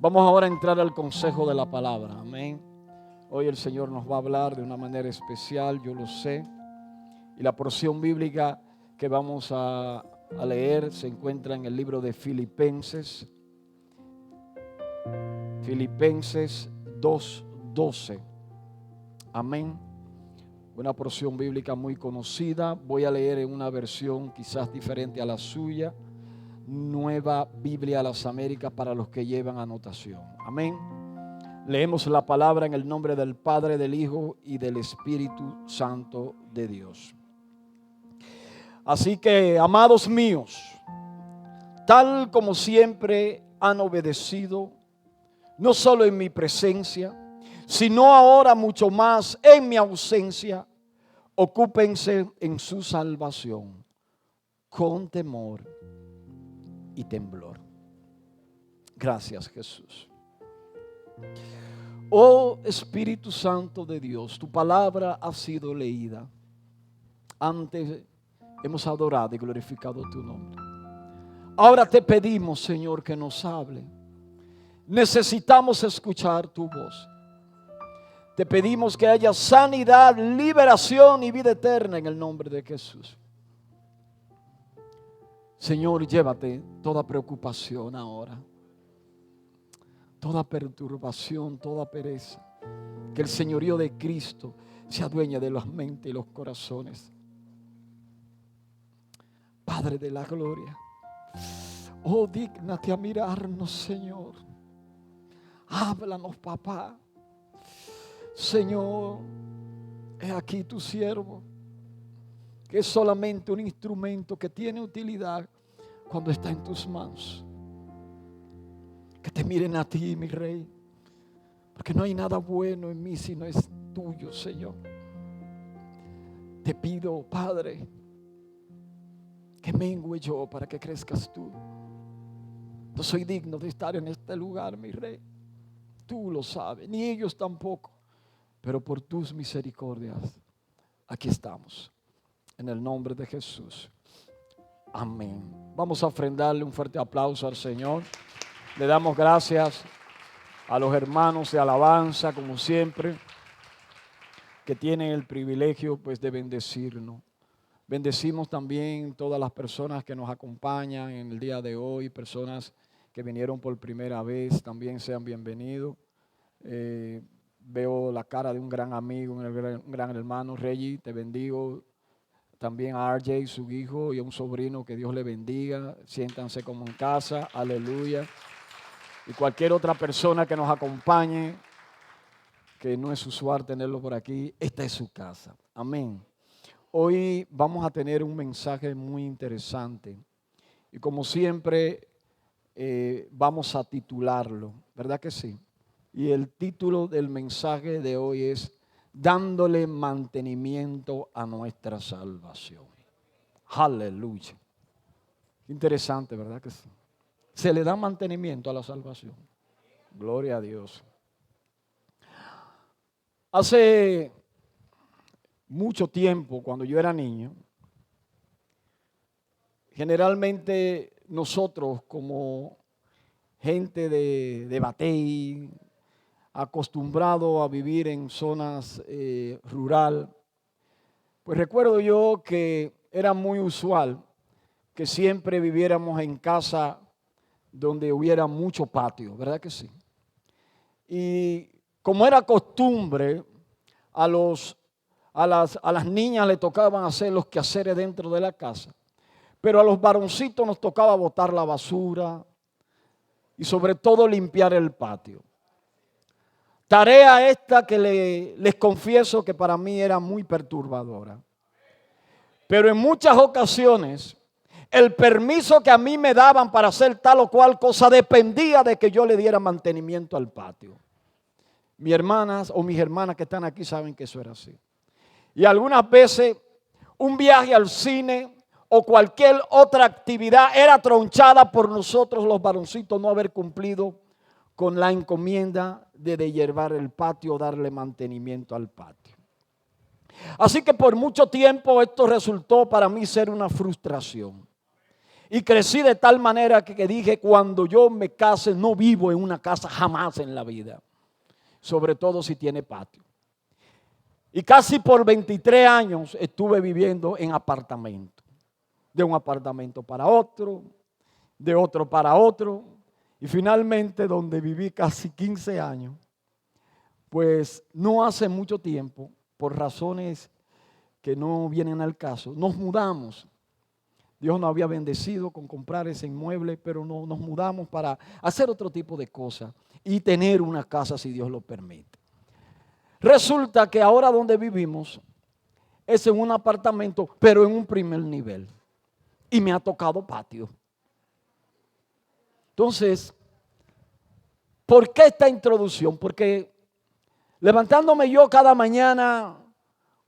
Vamos ahora a entrar al consejo de la palabra. Amén. Hoy el Señor nos va a hablar de una manera especial, yo lo sé. Y la porción bíblica que vamos a leer se encuentra en el libro de Filipenses. Filipenses 2:12. Amén. Una porción bíblica muy conocida. Voy a leer en una versión quizás diferente a la suya. Nueva Biblia a las Américas para los que llevan anotación. Amén. Leemos la palabra en el nombre del Padre, del Hijo y del Espíritu Santo de Dios. Así que, amados míos, tal como siempre han obedecido, no solo en mi presencia, sino ahora mucho más en mi ausencia, ocúpense en su salvación con temor y temblor. Gracias, Jesús. Oh Espíritu Santo de Dios, tu palabra ha sido leída. Antes hemos adorado y glorificado tu nombre. Ahora te pedimos, Señor, que nos hable. Necesitamos escuchar tu voz. Te pedimos que haya sanidad, liberación y vida eterna en el nombre de Jesús. Señor, llévate toda preocupación ahora, toda perturbación, toda pereza. Que el señorío de Cristo se adueñe de las mentes y los corazones. Padre de la gloria, oh, dígnate a mirarnos, Señor. Háblanos, papá. Señor, he aquí tu siervo, que es solamente un instrumento que tiene utilidad cuando está en tus manos. Que te miren a ti, mi Rey, porque no hay nada bueno en mí si no es tuyo, Señor. Te pido, Padre, que mengue yo para que crezcas tú. No soy digno de estar en este lugar, mi Rey. Tú lo sabes, ni ellos tampoco. Pero por tus misericordias, aquí estamos. En el nombre de Jesús. Amén. Vamos a ofrendarle un fuerte aplauso al Señor. Le damos gracias a los hermanos de alabanza, como siempre, que tienen el privilegio pues de bendecirnos. Bendecimos también todas las personas que nos acompañan en el día de hoy, personas que vinieron por primera vez, también sean bienvenidos. Veo la cara de un gran amigo, un gran hermano, Reggie, te bendigo. También a RJ, su hijo, y a un sobrino, que Dios le bendiga. Siéntanse como en casa, aleluya. Y cualquier otra persona que nos acompañe, que no es usual tenerlo por aquí, esta es su casa. Amén. Hoy vamos a tener un mensaje muy interesante. Y como siempre, vamos a titularlo, ¿verdad que sí? Y el título del mensaje de hoy es dándole mantenimiento a nuestra salvación. Aleluya. Interesante, ¿verdad que sí? Se le da mantenimiento a la salvación. Gloria a Dios. Hace mucho tiempo, cuando yo era niño, generalmente nosotros como gente de Batey, acostumbrado a vivir en zonas rural, pues recuerdo yo que era muy usual que siempre viviéramos en casa donde hubiera mucho patio, ¿verdad que sí? Y como era costumbre, a las niñas le tocaban hacer los quehaceres dentro de la casa, pero a los varoncitos nos tocaba botar la basura y sobre todo limpiar el patio. Tarea esta que les confieso que para mí era muy perturbadora. Pero en muchas ocasiones el permiso que a mí me daban para hacer tal o cual cosa dependía de que yo le diera mantenimiento al patio. Mis hermanas o mis hermanas que están aquí saben que eso era así. Y algunas veces un viaje al cine o cualquier otra actividad era tronchada por nosotros los varoncitos no haber cumplido con la encomienda de deshiervar el patio, darle mantenimiento al patio. Así que por mucho tiempo esto resultó para mí ser una frustración. Y crecí de tal manera que dije, cuando yo me case, no vivo en una casa jamás en la vida. Sobre todo si tiene patio. Y casi por 23 años estuve viviendo en apartamento. De un apartamento para otro, de otro para otro. Y finalmente, donde viví casi 15 años, pues no hace mucho tiempo, por razones que no vienen al caso, nos mudamos. Dios nos había bendecido con comprar ese inmueble, pero no, nos mudamos para hacer otro tipo de cosas y tener una casa si Dios lo permite. Resulta que ahora donde vivimos es en un apartamento, pero en un primer nivel. Y me ha tocado patio. Entonces, ¿por qué esta introducción? Porque levantándome yo cada mañana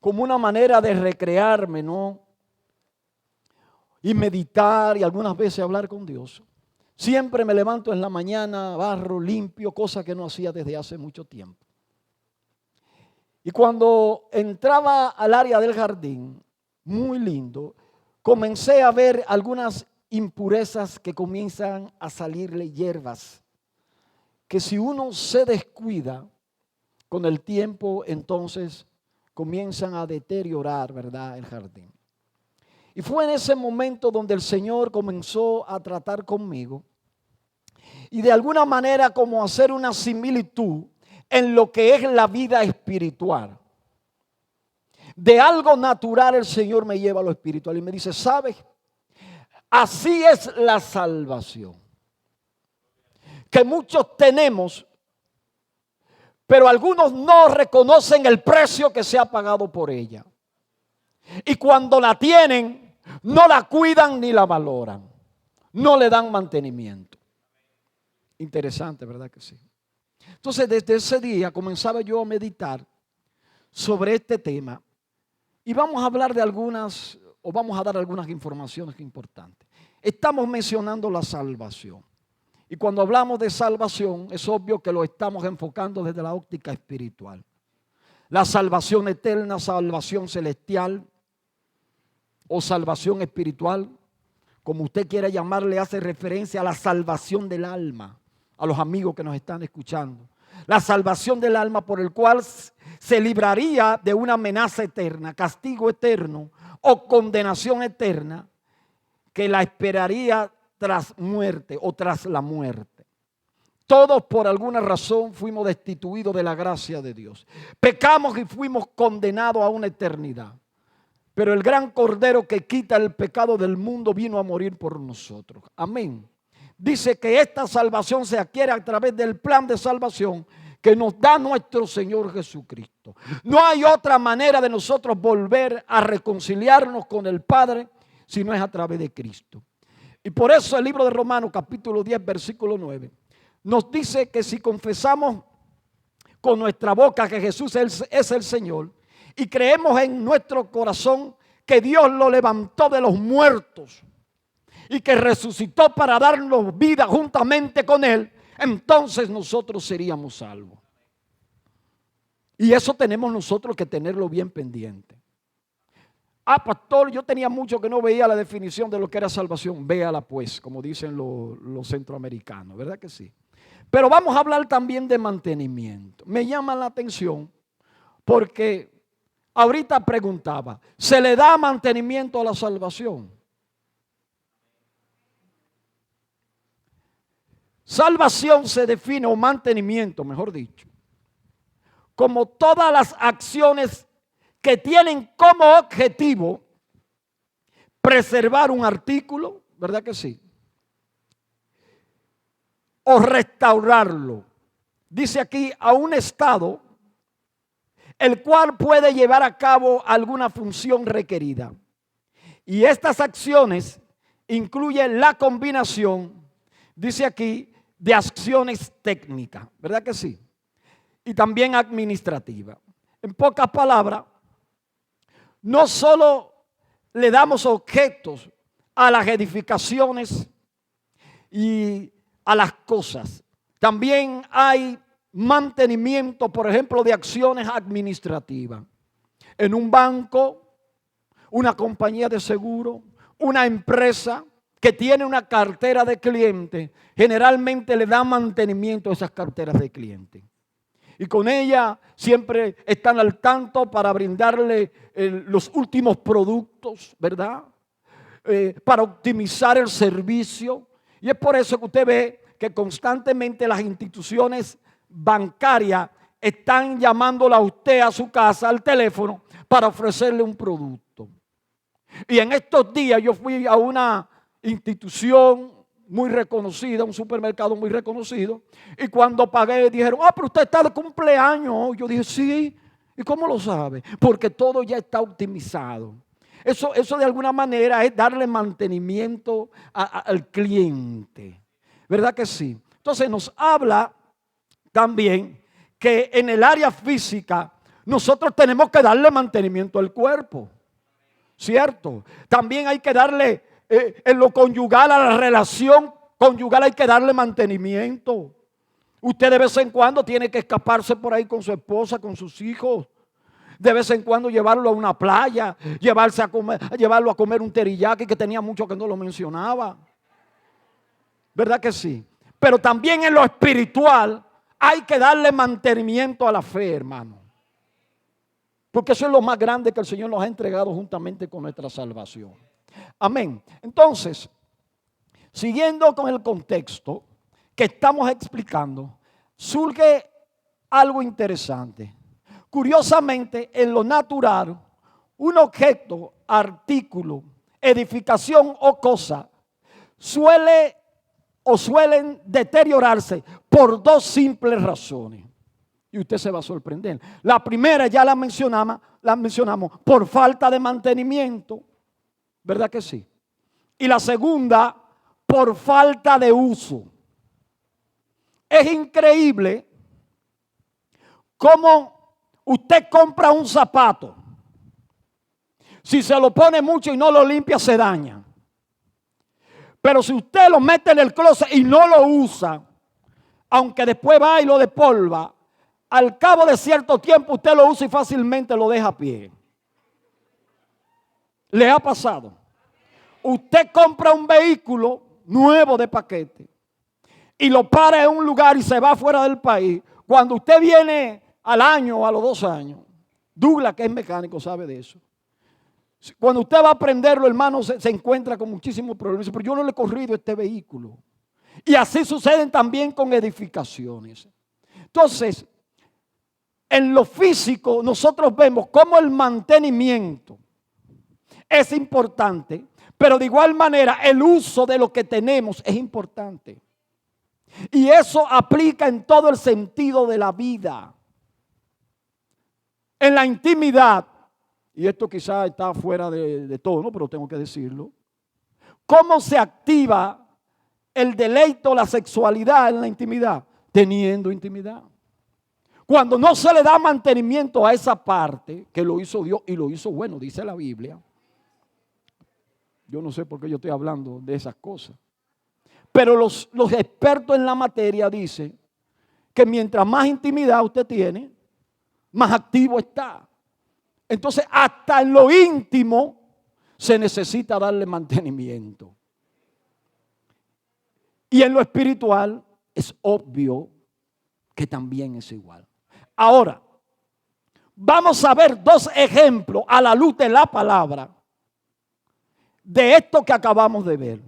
como una manera de recrearme, ¿no? Y meditar y algunas veces hablar con Dios. Siempre me levanto en la mañana, barro, limpio, cosa que no hacía desde hace mucho tiempo. Y cuando entraba al área del jardín, muy lindo, comencé a ver algunas impurezas que comienzan a salirle hierbas, que si uno se descuida con el tiempo, entonces comienzan a deteriorar, ¿verdad?, el jardín. Y fue en ese momento donde el Señor comenzó a tratar conmigo y de alguna manera como hacer una similitud en lo que es la vida espiritual. De algo natural el Señor me lleva a lo espiritual y me dice, ¿sabes? Así es la salvación. Que muchos tenemos, pero algunos no reconocen el precio que se ha pagado por ella. Y cuando la tienen, no la cuidan ni la valoran. No le dan mantenimiento. Interesante, ¿verdad que sí? Entonces, desde ese día comenzaba yo a meditar sobre este tema. Y vamos a hablar de algunas, o vamos a dar algunas informaciones importantes. Estamos mencionando la salvación. Y cuando hablamos de salvación, es obvio que lo estamos enfocando desde la óptica espiritual. La salvación eterna, salvación celestial o salvación espiritual, como usted quiera llamarle, hace referencia a la salvación del alma, a los amigos que nos están escuchando. La salvación del alma por el cual se libraría de una amenaza eterna, castigo eterno o condenación eterna que la esperaría tras muerte o tras la muerte. Todos por alguna razón fuimos destituidos de la gracia de Dios. Pecamos y fuimos condenados a una eternidad. Pero el gran Cordero que quita el pecado del mundo vino a morir por nosotros. Amén. Dice que esta salvación se adquiere a través del plan de salvación que nos da nuestro Señor Jesucristo. No hay otra manera de nosotros volver a reconciliarnos con el Padre si no es a través de Cristo. Y por eso el libro de Romanos capítulo 10 versículo 9 nos dice que si confesamos con nuestra boca que Jesús es el Señor y creemos en nuestro corazón que Dios lo levantó de los muertos y que resucitó para darnos vida juntamente con Él, entonces nosotros seríamos salvos. Y eso tenemos nosotros que tenerlo bien pendiente. Ah, pastor, yo tenía mucho que no veía la definición de lo que era salvación. Véala pues, como dicen los centroamericanos, ¿verdad que sí? Pero vamos a hablar también de mantenimiento. Me llama la atención porque ahorita preguntaba, ¿se le da mantenimiento a la salvación? Salvación se define, o mantenimiento, mejor dicho, como todas las acciones que tienen como objetivo preservar un artículo, ¿verdad que sí? O restaurarlo. Dice aquí a un estado el cual puede llevar a cabo alguna función requerida. Y estas acciones incluyen la combinación, dice aquí, de acciones técnicas, ¿verdad que sí? Y también administrativas. En pocas palabras, no solo le damos objetos a las edificaciones y a las cosas, también hay mantenimiento, por ejemplo, de acciones administrativas. En un banco, una compañía de seguro, una empresa que tiene una cartera de clientes, generalmente le da mantenimiento a esas carteras de clientes. Y con ella siempre están al tanto para brindarle los últimos productos, ¿verdad? Para optimizar el servicio. Y es por eso que usted ve que constantemente las instituciones bancarias están llamándola a usted a su casa, al teléfono, para ofrecerle un producto. Y en estos días yo fui a una institución muy reconocida, un supermercado muy reconocido, y cuando pagué dijeron, pero usted está de cumpleaños. Yo dije, sí. ¿Y cómo lo sabe? Porque todo ya está optimizado. Eso de alguna manera es darle mantenimiento al cliente. ¿Verdad que sí? Entonces nos habla también que en el área física nosotros tenemos que darle mantenimiento al cuerpo. ¿Cierto? También hay que darle, en lo conyugal, a la relación conyugal hay que darle mantenimiento. Usted de vez en cuando tiene que escaparse por ahí con su esposa, con sus hijos. De vez en cuando llevarlo a una playa, llevarlo a comer un teriyaki, que tenía mucho que no lo mencionaba. ¿Verdad que sí? Pero también en lo espiritual hay que darle mantenimiento a la fe, hermano. Porque eso es lo más grande que el Señor nos ha entregado juntamente con nuestra salvación. Amén. Entonces, siguiendo con el contexto que estamos explicando, surge algo interesante. Curiosamente, en lo natural, un objeto, artículo, edificación o cosa suelen deteriorarse por dos simples razones. Y usted se va a sorprender. La primera ya la mencionamos por falta de mantenimiento. ¿Verdad que sí? Y la segunda, por falta de uso. Es increíble cómo usted compra un zapato. Si se lo pone mucho y no lo limpia, se daña. Pero si usted lo mete en el closet y no lo usa, aunque después va y lo despolva, al cabo de cierto tiempo usted lo usa y fácilmente lo deja a pie. ¿Le ha pasado? Usted compra un vehículo nuevo de paquete y lo para en un lugar y se va fuera del país. Cuando usted viene al año o a los 2 años, Douglas, que es mecánico, sabe de eso. Cuando usted va a prenderlo, hermano, se encuentra con muchísimos problemas. Pero yo no le he corrido este vehículo. Y así suceden también con edificaciones. Entonces, en lo físico nosotros vemos cómo el mantenimiento es importante, pero de igual manera el uso de lo que tenemos es importante. Y eso aplica en todo el sentido de la vida. En la intimidad, y esto quizás está fuera de tono, pero tengo que decirlo. ¿Cómo se activa el deleite o la sexualidad en la intimidad? Teniendo intimidad. Cuando no se le da mantenimiento a esa parte, que lo hizo Dios y lo hizo bueno, dice la Biblia. Yo no sé por qué yo estoy hablando de esas cosas. Pero los expertos en la materia dicen que mientras más intimidad usted tiene, más activo está. Entonces, hasta en lo íntimo se necesita darle mantenimiento. Y en lo espiritual es obvio que también es igual. Ahora, vamos a ver 2 ejemplos a la luz de la palabra de esto que acabamos de ver.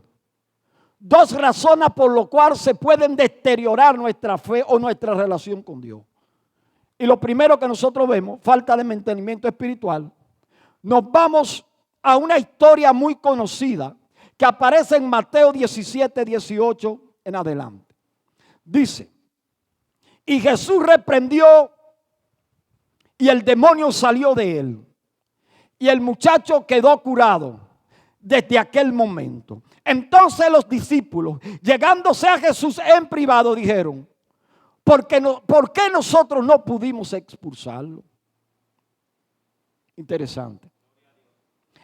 2 razones por las cuales se pueden deteriorar nuestra fe o nuestra relación con Dios. Y lo primero que nosotros vemos, falta de mantenimiento espiritual. Nos vamos a una historia muy conocida que aparece en Mateo 17, 18 en adelante. Dice, y Jesús reprendió y el demonio salió de él. Y el muchacho quedó curado desde aquel momento. Entonces los discípulos, llegándose a Jesús en privado, dijeron, ¿por qué nosotros no pudimos expulsarlo? Interesante.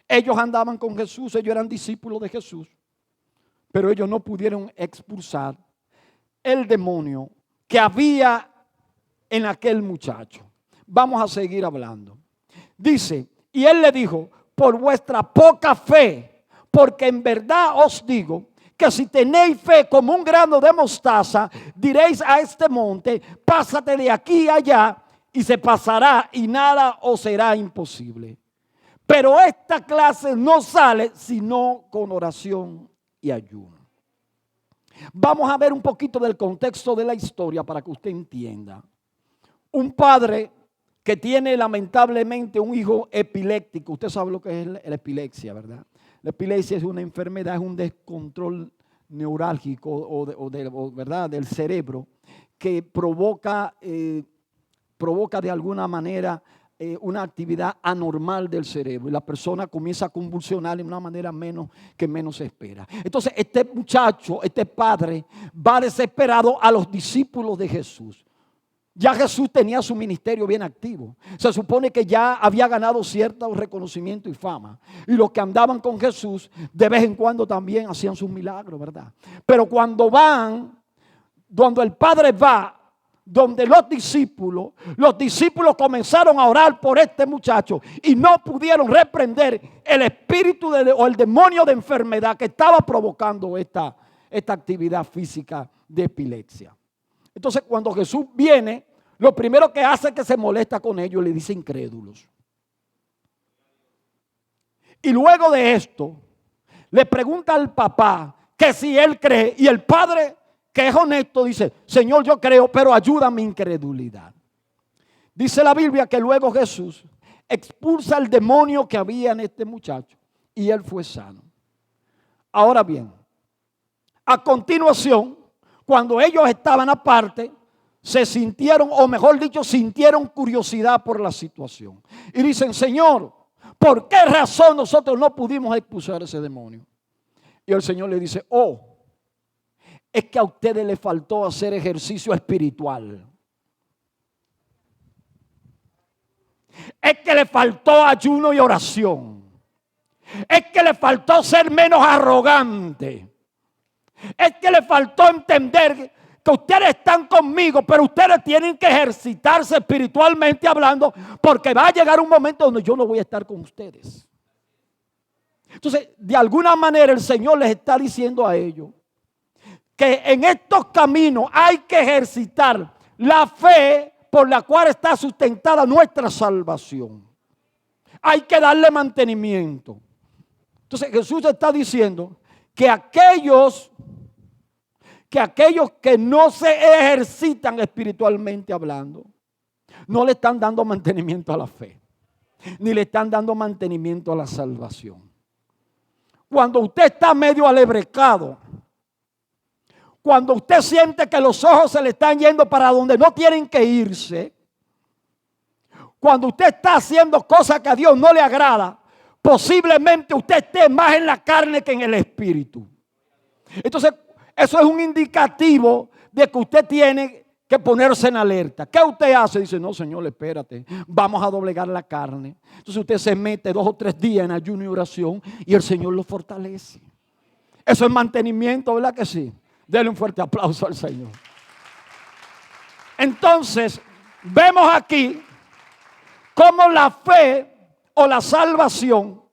Ellos andaban con Jesús, ellos eran discípulos de Jesús, pero ellos no pudieron expulsar el demonio que había en aquel muchacho. Vamos a seguir hablando. Dice, y él le dijo, por vuestra poca fe, porque en verdad os digo que si tenéis fe como un grano de mostaza, diréis a este monte, pásate de aquí a allá, y se pasará y nada os será imposible. Pero esta clase no sale sino con oración y ayuno. Vamos a ver un poquito del contexto de la historia para que usted entienda. Un padre que tiene lamentablemente un hijo epiléptico. Usted sabe lo que es la epilepsia, ¿verdad? La epilepsia es una enfermedad, es un descontrol neurálgico ¿verdad? Del cerebro que provoca de alguna manera una actividad anormal del cerebro y la persona comienza a convulsionar de una manera menos se espera. Entonces este muchacho, este padre, va desesperado a los discípulos de Jesús. Ya Jesús tenía su ministerio bien activo. Se supone que ya había ganado cierto reconocimiento y fama. Y los que andaban con Jesús de vez en cuando también hacían sus milagros, ¿verdad? Pero cuando van, donde el Padre va, donde los discípulos comenzaron a orar por este muchacho y no pudieron reprender el espíritu o el demonio de enfermedad que estaba provocando esta actividad física de epilepsia. Entonces cuando Jesús viene, lo primero que hace es que se molesta con ellos, le dice incrédulos. Y luego de esto, le pregunta al papá que si él cree, y el padre, que es honesto, dice, Señor, yo creo, pero ayuda a mi incredulidad. Dice la Biblia que luego Jesús expulsa el demonio que había en este muchacho y él fue sano. Ahora bien, a continuación, cuando ellos estaban aparte, se sintieron, o mejor dicho, sintieron curiosidad por la situación. Y dicen, Señor, ¿por qué razón nosotros no pudimos expulsar ese demonio? Y el Señor le dice, es que a ustedes les faltó hacer ejercicio espiritual. Es que le faltó ayuno y oración. Es que le faltó ser menos arrogante. Es que le faltó entender que ustedes están conmigo, pero ustedes tienen que ejercitarse espiritualmente hablando, porque va a llegar un momento donde yo no voy a estar con ustedes. Entonces, de alguna manera el Señor les está diciendo a ellos que en estos caminos hay que ejercitar la fe por la cual está sustentada nuestra salvación. Hay que darle mantenimiento. Entonces Jesús está diciendo que aquellos que no se ejercitan espiritualmente hablando, no le están dando mantenimiento a la fe, ni le están dando mantenimiento a la salvación. Cuando usted está medio alebrecado, cuando usted siente que los ojos se le están yendo para donde no tienen que irse, cuando usted está haciendo cosas que a Dios no le agrada, posiblemente usted esté más en la carne que en el espíritu. Entonces, eso es un indicativo de que usted tiene que ponerse en alerta. ¿Qué usted hace? Dice, no, Señor, espérate, vamos a doblegar la carne. Entonces usted se mete 2 o 3 días en ayuno y oración y el Señor lo fortalece. Eso es mantenimiento, ¿verdad que sí? Denle un fuerte aplauso al Señor. Entonces, vemos aquí cómo la fe o la salvación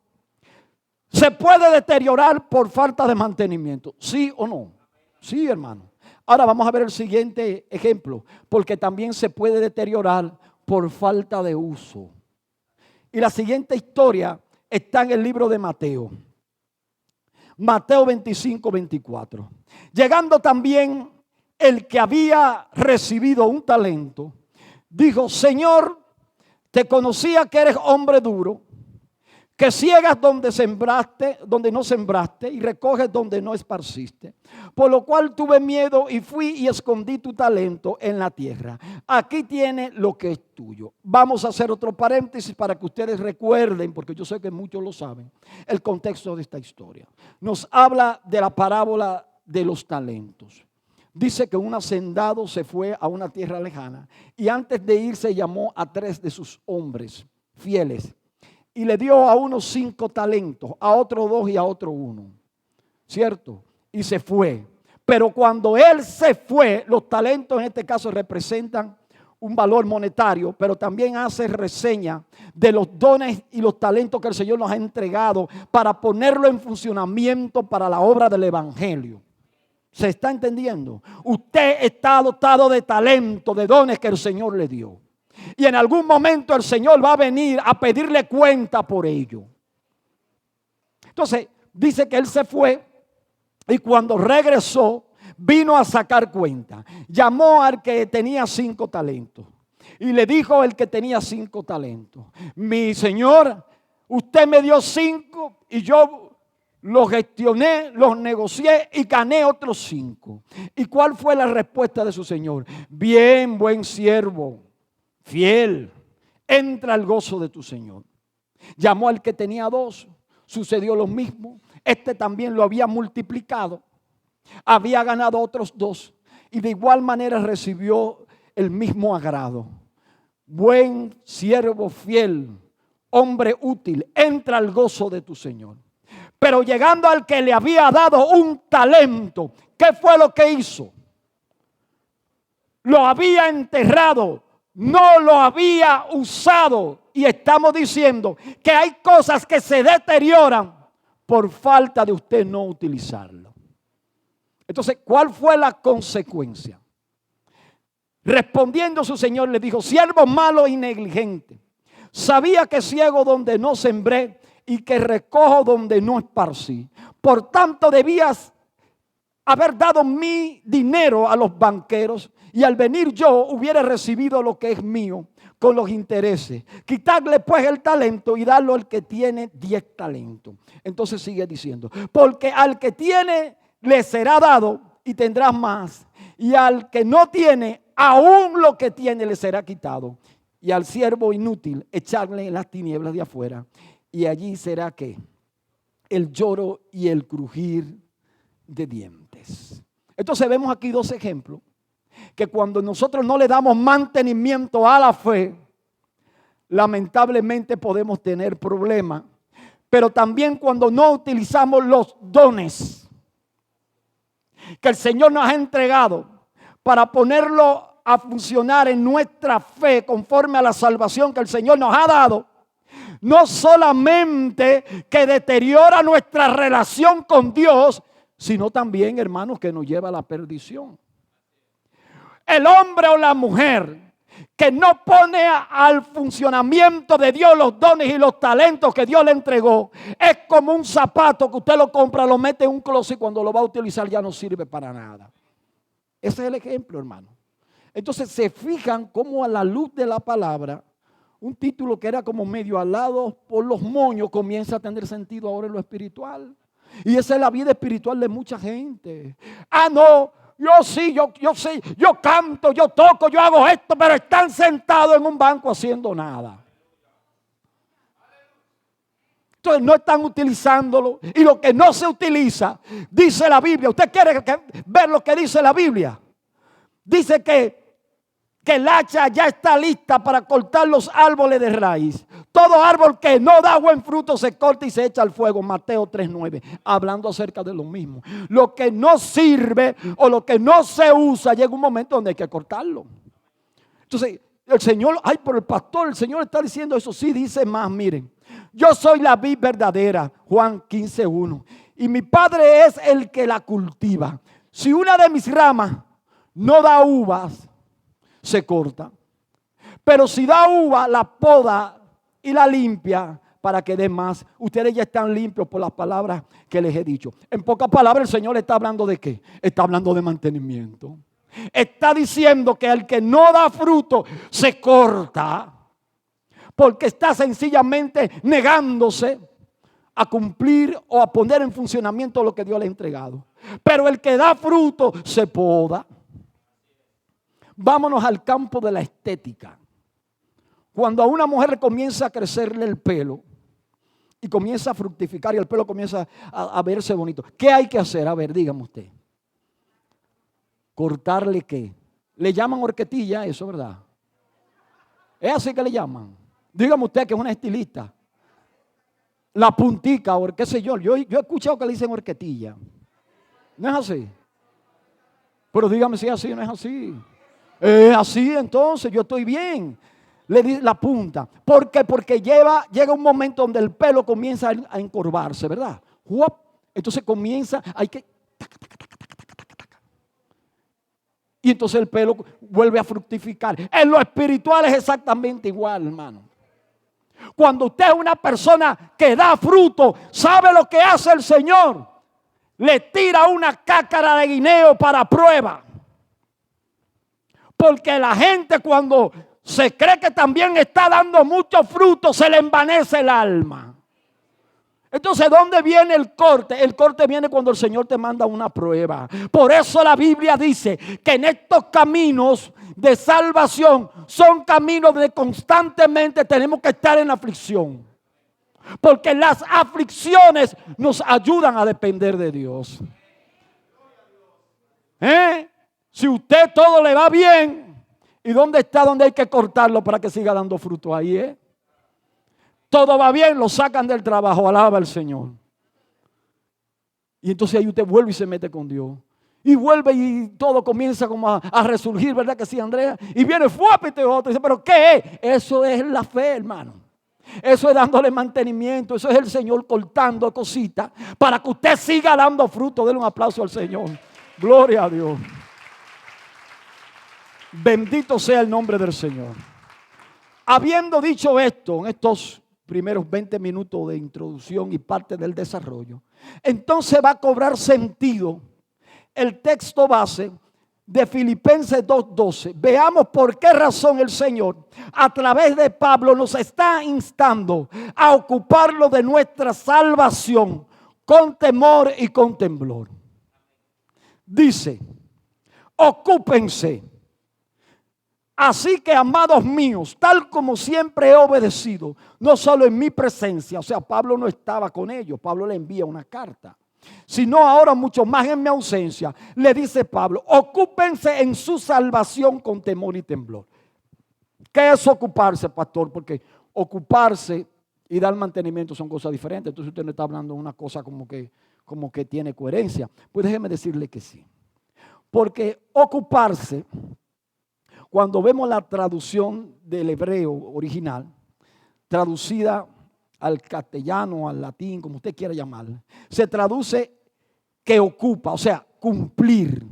se puede deteriorar por falta de mantenimiento. ¿Sí o no? Sí, hermano. Ahora vamos a ver el siguiente ejemplo, porque también se puede deteriorar por falta de uso. Y la siguiente historia está en el libro de Mateo. Mateo 25, 24. Llegando también el que había recibido un talento, dijo, Señor, te conocía que eres hombre duro, que ciegas donde no sembraste y recoges donde no esparciste. Por lo cual tuve miedo y fui y escondí tu talento en la tierra. Aquí tiene lo que es tuyo. Vamos a hacer otro paréntesis para que ustedes recuerden, porque yo sé que muchos lo saben, el contexto de esta historia. Nos habla de la parábola de los talentos. Dice que un hacendado se fue a una tierra lejana y antes de irse llamó a 3 de sus hombres fieles y le dio a unos 5 talentos, a otro 2 y a otro 1, ¿cierto? Y se fue. Pero cuando él se fue, los talentos en este caso representan un valor monetario, pero también hace reseña de los dones y los talentos que el Señor nos ha entregado para ponerlo en funcionamiento para la obra del Evangelio. ¿Se está entendiendo? Usted está dotado de talento, de dones que el Señor le dio. Y en algún momento el Señor va a venir a pedirle cuenta por ello. Entonces, dice que él se fue y cuando regresó, vino a sacar cuenta. Llamó al que tenía 5 talentos. Y le dijo el que tenía 5 talentos: mi señor, usted me dio 5 y yo los gestioné, los negocié y gané otros 5. ¿Y cuál fue la respuesta de su señor? Bien, buen siervo, fiel, entra al gozo de tu señor. Llamó al que tenía 2. Sucedió lo mismo. Este también lo había multiplicado. Había ganado otros 2 y de igual manera recibió el mismo agrado. Buen siervo fiel, hombre útil, entra al gozo de tu Señor. Pero llegando al que le había dado un talento, ¿qué fue lo que hizo? Lo había enterrado, no lo había usado. Y estamos diciendo que hay cosas que se deterioran por falta de usted no utilizarlo. Entonces, ¿cuál fue la consecuencia? Respondiendo su señor le dijo: siervo malo y negligente, sabía que ciego donde no sembré y que recojo donde no esparcí. Por tanto debías haber dado mi dinero a los banqueros y al venir yo hubiera recibido lo que es mío con los intereses. Quitarle pues el talento y darlo al que tiene 10 talentos. Entonces sigue diciendo: porque al que tiene le será dado y tendrás más, y al que no tiene, aún lo que tiene le será quitado. Y al siervo inútil echarle en las tinieblas de afuera, y allí será que el lloro y el crujir de dientes. Entonces vemos aquí 2 ejemplos que cuando nosotros no le damos mantenimiento a la fe, lamentablemente podemos tener problemas. Pero también cuando no utilizamos los dones que el Señor nos ha entregado para ponerlo a funcionar en nuestra fe conforme a la salvación que el Señor nos ha dado, no solamente que deteriora nuestra relación con Dios, sino también, hermanos, que nos lleva a la perdición. El hombre o la mujer que no pone al funcionamiento de Dios los dones y los talentos que Dios le entregó, es como un zapato que usted lo compra, lo mete en un closet y cuando lo va a utilizar ya no sirve para nada. Ese es el ejemplo, hermano. Entonces se fijan cómo a la luz de la palabra, un título que era como medio alado por los moños comienza a tener sentido ahora en lo espiritual. Y esa es la vida espiritual de mucha gente. Ah, no. Yo sí, yo canto, yo toco, yo hago esto, pero están sentados en un banco haciendo nada. Entonces no están utilizándolo. Y lo que no se utiliza, dice la Biblia. ¿Usted quiere ver lo que dice la Biblia? Dice que el hacha ya está lista para cortar los árboles de raíz. Todo árbol que no da buen fruto se corta y se echa al fuego. Mateo 3:9, hablando acerca de lo mismo. Lo que no sirve o lo que no se usa, llega un momento donde hay que cortarlo. Entonces el Señor, por el pastor, el Señor está diciendo eso. Sí, dice más, miren: yo soy la vid verdadera, Juan 15:1, y mi Padre es el que la cultiva. Si una de mis ramas no da uvas, se corta. Pero si da uva, la poda y la limpia para que dé más. Ustedes ya están limpios por las palabras que les he dicho. En pocas palabras, el Señor está hablando ¿de qué? Está hablando de mantenimiento. Está diciendo que al que no da fruto se corta, porque está sencillamente negándose a cumplir o a poner en funcionamiento lo que Dios le ha entregado. Pero el que da fruto se poda. Vámonos al campo de la estética. Cuando a una mujer comienza a crecerle el pelo y comienza a fructificar y el pelo comienza a verse bonito, ¿qué hay que hacer? A ver, dígame usted. ¿Cortarle qué? Le llaman horquetilla eso, ¿verdad? Es así que le llaman. Dígame usted que es una estilista. La puntica o qué sé yo. Yo he escuchado que le dicen horquetilla. ¿No es así? Pero dígame si es así o no es así. Así entonces yo estoy bien. Le di la punta. ¿Por qué? Porque llega un momento donde el pelo comienza a encorvarse, ¿verdad? ¡Uop! Entonces comienza, hay que... Y entonces el pelo vuelve a fructificar. En lo espiritual es exactamente igual, hermano. Cuando usted es una persona que da fruto, ¿sabe lo que hace el Señor? Le tira una cácara de guineo para prueba. Porque la gente cuando se cree que también está dando mucho fruto, se le envanece el alma. Entonces, ¿dónde viene el corte? El corte viene cuando el Señor te manda una prueba. Por eso la Biblia dice que en estos caminos de salvación son caminos de constantemente tenemos que estar en aflicción. Porque las aflicciones nos ayudan a depender de Dios. Si usted todo le va bien, ¿y dónde está donde hay que cortarlo para que siga dando fruto? Ahí, todo va bien, lo sacan del trabajo, alaba al Señor. Y entonces ahí usted vuelve y se mete con Dios. Y vuelve y todo comienza como a resurgir, ¿verdad que sí, Andrea? Y viene fuerte y otro. Y dice, ¿pero qué es? Eso es la fe, hermano. Eso es dándole mantenimiento. Eso es el Señor cortando cositas para que usted siga dando fruto. Denle un aplauso al Señor. Gloria a Dios. Bendito sea el nombre del Señor. Habiendo dicho esto, en estos primeros 20 minutos de introducción y parte del desarrollo, entonces va a cobrar sentido el texto base de Filipenses 2:12. Veamos por qué razón el Señor a través de Pablo nos está instando a ocuparlo de nuestra salvación con temor y con temblor. Dice, ocúpense. Así que, amados míos, tal como siempre he obedecido, no solo en mi presencia, o sea, Pablo no estaba con ellos, Pablo le envía una carta, sino ahora mucho más en mi ausencia, le dice Pablo, ocúpense en su salvación con temor y temblor. ¿Qué es ocuparse, pastor? Porque ocuparse y dar mantenimiento son cosas diferentes. Entonces usted no está hablando de una cosa como que tiene coherencia. Pues déjeme decirle que sí. Porque ocuparse, cuando vemos la traducción del hebreo original, traducida al castellano, al latín, como usted quiera llamarla, se traduce que ocupa, o sea, cumplir.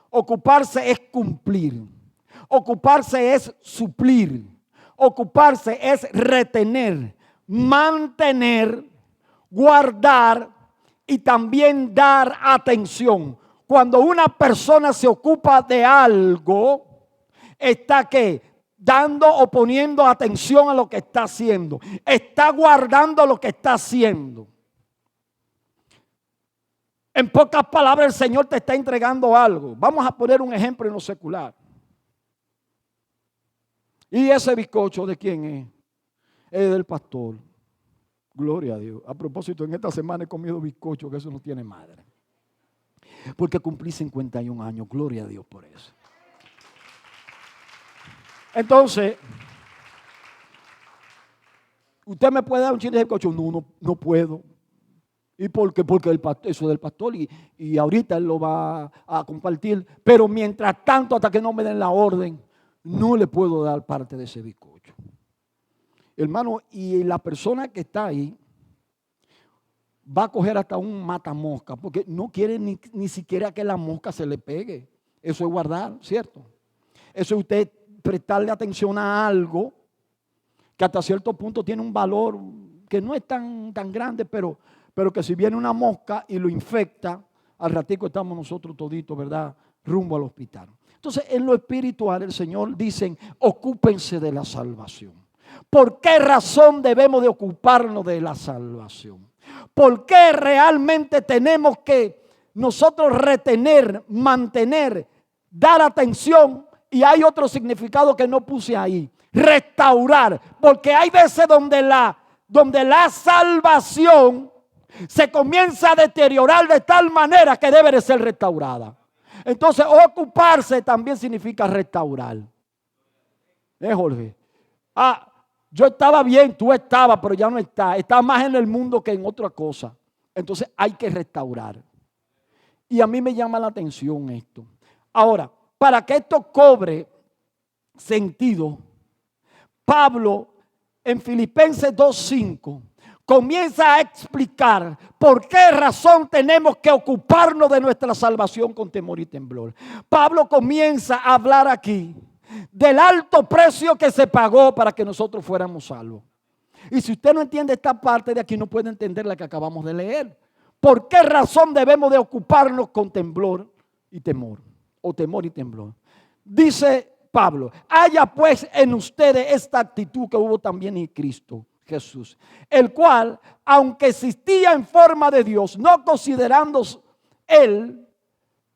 Ocuparse es cumplir. Ocuparse es suplir. Ocuparse es retener, mantener, guardar y también dar atención. Cuando una persona se ocupa de algo, está ¿qué? Dando o poniendo atención a lo que está haciendo. Está guardando lo que está haciendo. En pocas palabras, el Señor te está entregando algo. Vamos a poner un ejemplo en lo secular. ¿Y ese bizcocho de quién es? Es del pastor. Gloria a Dios. A propósito, en esta semana he comido bizcocho, que eso no tiene madre. Porque cumplí 51 años. Gloria a Dios por eso. Entonces, ¿usted me puede dar un chile de bizcocho? No puedo. ¿Y por qué? Porque eso es del pastor y ahorita él lo va a compartir. Pero mientras tanto, hasta que no me den la orden, no le puedo dar parte de ese bizcocho. Hermano, y la persona que está ahí va a coger hasta un matamosca, porque no quiere ni siquiera que la mosca se le pegue. Eso es guardar, ¿cierto? Eso es usted prestarle atención a algo que hasta cierto punto tiene un valor que no es tan grande, pero que si viene una mosca y lo infecta, al ratico estamos nosotros toditos, ¿verdad? Rumbo al hospital. Entonces, en lo espiritual, el Señor dice, ocúpense de la salvación. ¿Por qué razón debemos de ocuparnos de la salvación? ¿Por qué realmente tenemos que nosotros retener, mantener, dar atención? Y hay otro significado que no puse ahí. Restaurar. Porque hay veces donde la salvación se comienza a deteriorar de tal manera que debe de ser restaurada. Entonces, ocuparse también significa restaurar. Jorge. Yo estaba bien, tú estabas, pero ya no estás. Estás más en el mundo que en otra cosa. Entonces, hay que restaurar. Y a mí me llama la atención esto. Ahora, para que esto cobre sentido, Pablo en Filipenses 2:5 comienza a explicar por qué razón tenemos que ocuparnos de nuestra salvación con temor y temblor. Pablo comienza a hablar aquí del alto precio que se pagó para que nosotros fuéramos salvos. Y si usted no entiende esta parte de aquí, no puede entender la que acabamos de leer. ¿Por qué razón debemos de ocuparnos con temblor y temor? O temor y temblor. Dice Pablo: haya pues en ustedes esta actitud que hubo también en Cristo Jesús, el cual, aunque existía en forma de Dios, no considerando él,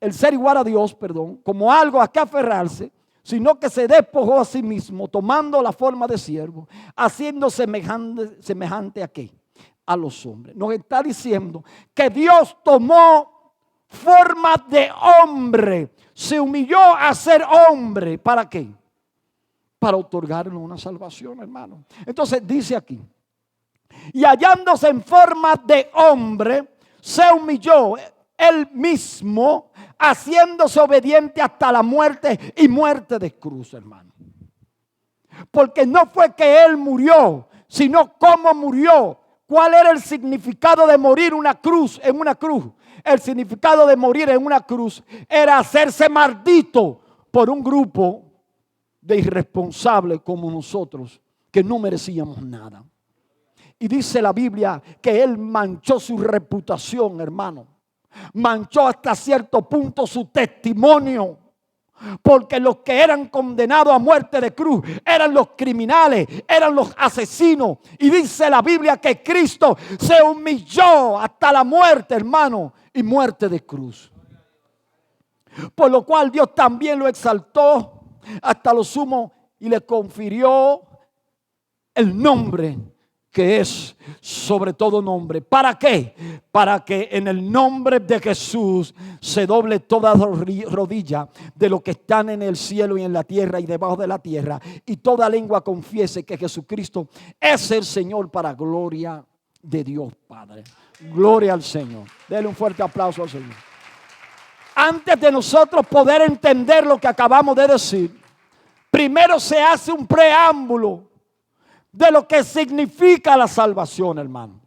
el ser igual a Dios, como algo a que aferrarse, sino que se despojó a sí mismo, tomando la forma de siervo, haciendo semejante a qué, a los hombres. Nos está diciendo que Dios tomó forma de hombre, se humilló a ser hombre. ¿Para qué? Para otorgarnos una salvación, hermano. Entonces dice aquí: y hallándose en forma de hombre, se humilló él mismo, haciéndose obediente hasta la muerte y muerte de cruz, hermano. Porque no fue que él murió, sino cómo murió. ¿Cuál era el significado de morir en una cruz? El significado de morir en una cruz era hacerse maldito por un grupo de irresponsables como nosotros, que no merecíamos nada. Y dice la Biblia que él manchó su reputación, hermano. Manchó hasta cierto punto su testimonio. Porque los que eran condenados a muerte de cruz eran los criminales, eran los asesinos. Y dice la Biblia que Cristo se humilló hasta la muerte, hermano, y muerte de cruz. Por lo cual Dios también lo exaltó hasta lo sumo y le confirió el nombre que es sobre todo nombre. ¿Para qué? Para que en el nombre de Jesús se doble toda rodilla de los que están en el cielo y en la tierra y debajo de la tierra, y toda lengua confiese que Jesucristo es el Señor, para gloria de Dios Padre. Gloria al Señor. Dele un fuerte aplauso al Señor. Antes de nosotros poder entender lo que acabamos de decir, primero se hace un preámbulo de lo que significa la salvación, hermano.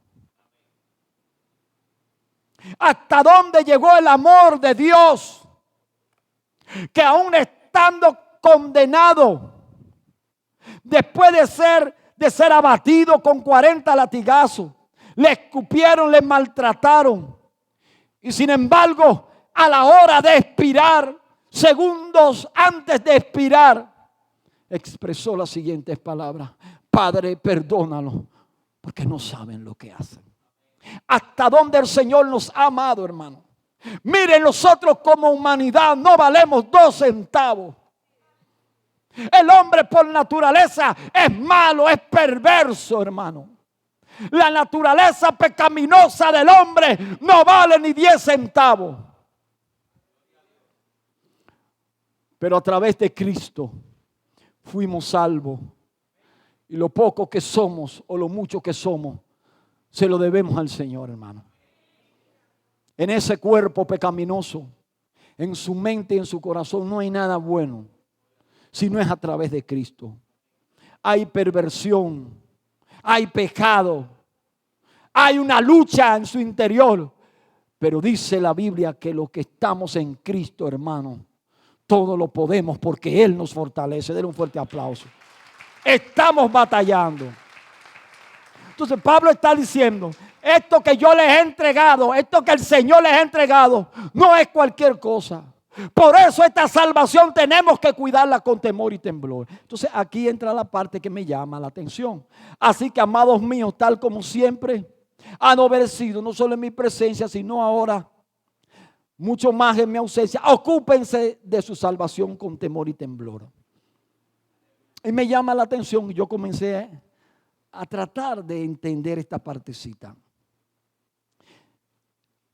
Hasta dónde llegó el amor de Dios, que aún estando condenado, después de ser abatido con 40 latigazos, le escupieron, le maltrataron, y sin embargo, a la hora de expirar, segundos antes de expirar, expresó las siguientes palabras: Padre, perdónalo, porque no saben lo que hacen. Hasta donde el Señor nos ha amado, hermano. Miren, nosotros como humanidad no valemos 2 centavos. El hombre por naturaleza es malo, es perverso, hermano. La naturaleza pecaminosa del hombre no vale ni 10 centavos. Pero a través de Cristo fuimos salvos. Y lo poco que somos o lo mucho que somos, se lo debemos al Señor, hermano. En ese cuerpo pecaminoso, en su mente y en su corazón, no hay nada bueno, si no es a través de Cristo. Hay perversión, hay pecado, hay una lucha en su interior. Pero dice la Biblia que los que estamos en Cristo, hermano, todo lo podemos porque Él nos fortalece. Denle un fuerte aplauso. Estamos batallando. Entonces Pablo está diciendo: esto que yo les he entregado, esto que el Señor les ha entregado, no es cualquier cosa. Por eso esta salvación tenemos que cuidarla con temor y temblor. Entonces aquí entra la parte que me llama la atención. Así que, amados míos, tal como siempre han obedecido, no solo en mi presencia, sino ahora, mucho más en mi ausencia, ocúpense de su salvación con temor y temblor. Y me llama la atención y yo comencé a tratar de entender esta partecita.